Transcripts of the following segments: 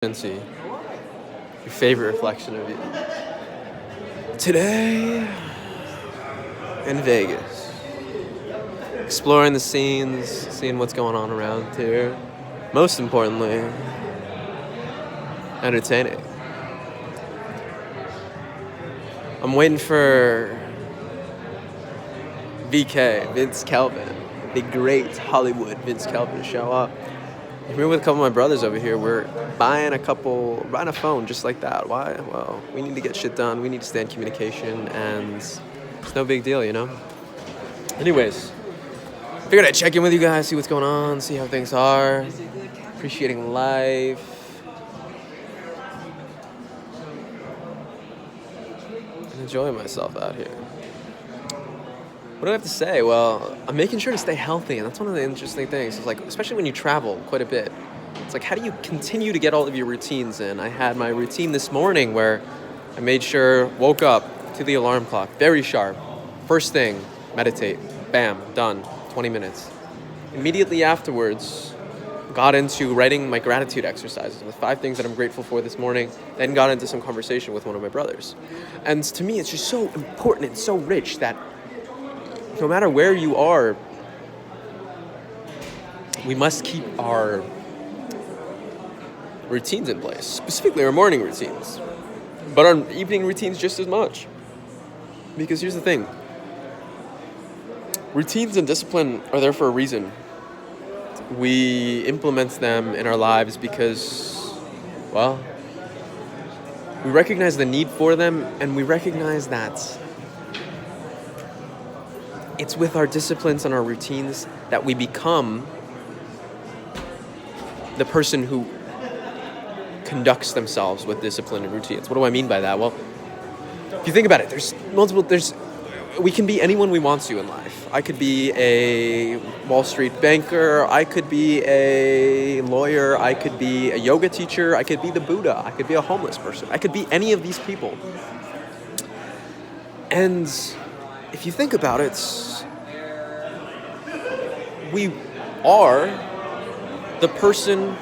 Inti, your favorite reflection of you. Today in Vegas, exploring the scenes, seeing what's going on around here. Most importantly, entertaining. I'm waiting for VK, Vince Kelvin, the great Hollywood Vince Kelvin, to show up. I'm here with a couple of my brothers over here. We're buying a phone just like that. Why? Well, we need to get shit done. We need to stay in communication, and it's no big deal, you know? Anyways, figured I'd check in with you guys, see what's going on, see how things are. Appreciating life. And enjoying myself out here. What do I have to say? Well, I'm making sure to stay healthy, and that's one of the interesting things. It's like, especially when you travel quite a bit, it's like, how do you continue to get all of your routines in? I had my routine this morning where I made sure, woke up to the alarm clock, very sharp. First thing, meditate. Bam, done. 20 minutes. Immediately afterwards, got into writing my gratitude exercises with 5 things that I'm grateful for this morning, then got into some conversation with one of my brothers. And to me, it's just so important and so rich that no matter where you are, we must keep our routines in place, specifically our morning routines, but our evening routines just as much. Because here's the thing, routines and discipline are there for a reason. We implement them in our lives because, well, we recognize the need for them, and we recognize that it's with our disciplines and our routines that we become the person who conducts themselves with discipline and routines. What do I mean by that? Well, if you think about it, we can be anyone we want to in life. I could be a Wall Street banker, I could be a lawyer, I could be a yoga teacher, I could be the Buddha, I could be a homeless person, I could be any of these people. And if you think about it, we are the person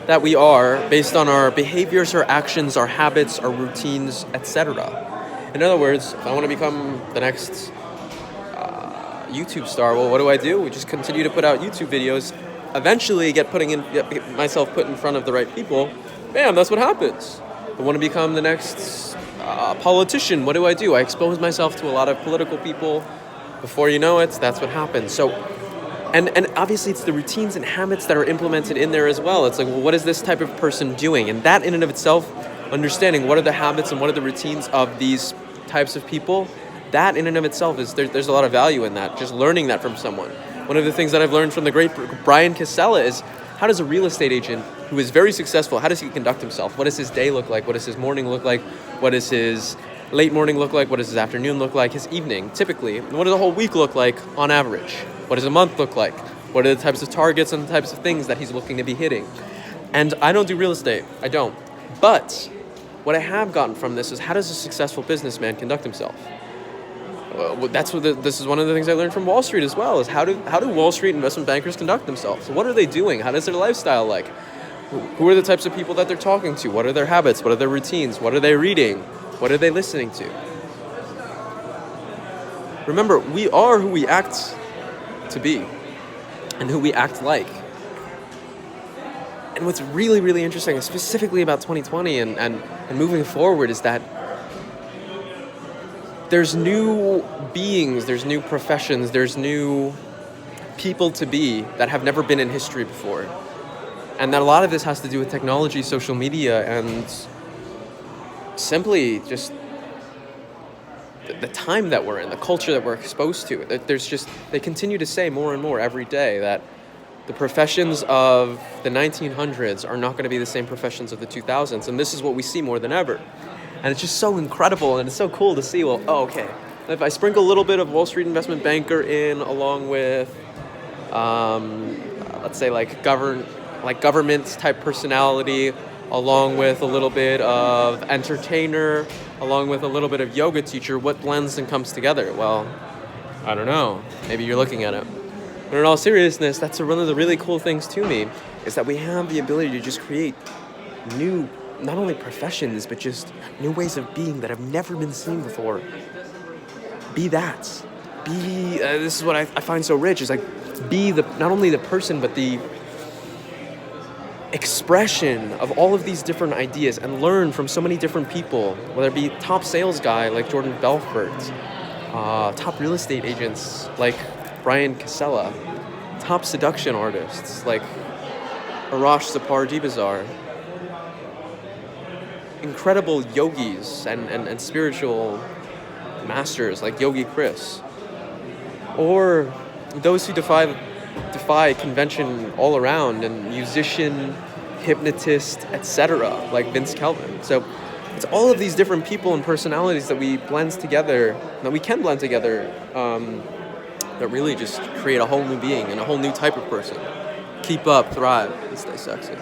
that we are based on our behaviors, our actions, our habits, our routines, etc. In other words, if I want to become the next YouTube star, well, what do? We just continue to put out YouTube videos, eventually get myself put in front of the right people. Bam, that's what happens. I want to become the next politician. What do? I expose myself to a lot of political people. Before you know it, that's what happens. So, and obviously it's the routines and habits that are implemented in there as well. It's like, well, what is this type of person doing? And that in and of itself, understanding what are the habits and what are the routines of these types of people, that in and of itself is, there's a lot of value in that, just learning that from someone. One of the things that I've learned from the great Brian Casella is, how does a real estate agent who is very successful, how does he conduct himself? What does his day look like? What does his morning look like? What does his late morning look like? What does his afternoon look like? His evening, typically. And what does the whole week look like on average? What does a month look like? What are the types of targets and the types of things that he's looking to be hitting? And I don't do real estate. I don't. But what I have gotten from this is, how does a successful businessman conduct himself? This is one of the things I learned from Wall Street as well, is how do Wall Street investment bankers conduct themselves? What are they doing? How does their lifestyle like? Who are the types of people that they're talking to? What are their habits? What are their routines? What are they reading? What are they listening to? Remember, we are who we act to be and who we act like. And what's really, really interesting, specifically about 2020 and moving forward, is that there's new beings, there's new professions, there's new people to be that have never been in history before. And that a lot of this has to do with technology, social media, and simply just the time that we're in, the culture that we're exposed to. They continue to say more and more every day that the professions of the 1900s are not going to be the same professions of the 2000s. And this is what we see more than ever. And it's just so incredible, and it's so cool to see, well, if I sprinkle a little bit of Wall Street investment banker in, along with, let's say government type personality, along with a little bit of entertainer, along with a little bit of yoga teacher, what blends and comes together? Well, I don't know. Maybe you're looking at it. But in all seriousness, that's one of the really cool things to me, is that we have the ability to just create new, not only professions, but just new ways of being that have never been seen before. Be that. Be, this is what I find so rich, is like, be not only the person, but the expression of all of these different ideas, and learn from so many different people, whether it be top sales guy like Jordan Belfort, top real estate agents like Brian Casella, top seduction artists like Arash Sapar-Dibazar, incredible yogis and spiritual masters like Yogi Chris, or those who defy convention all around, and musician, hypnotist, etc., like Vince Kelvin. So it's all of these different people and personalities that we blend together, that we can blend together, that really just create a whole new being and a whole new type of person. Keep up, thrive, and stay sexy.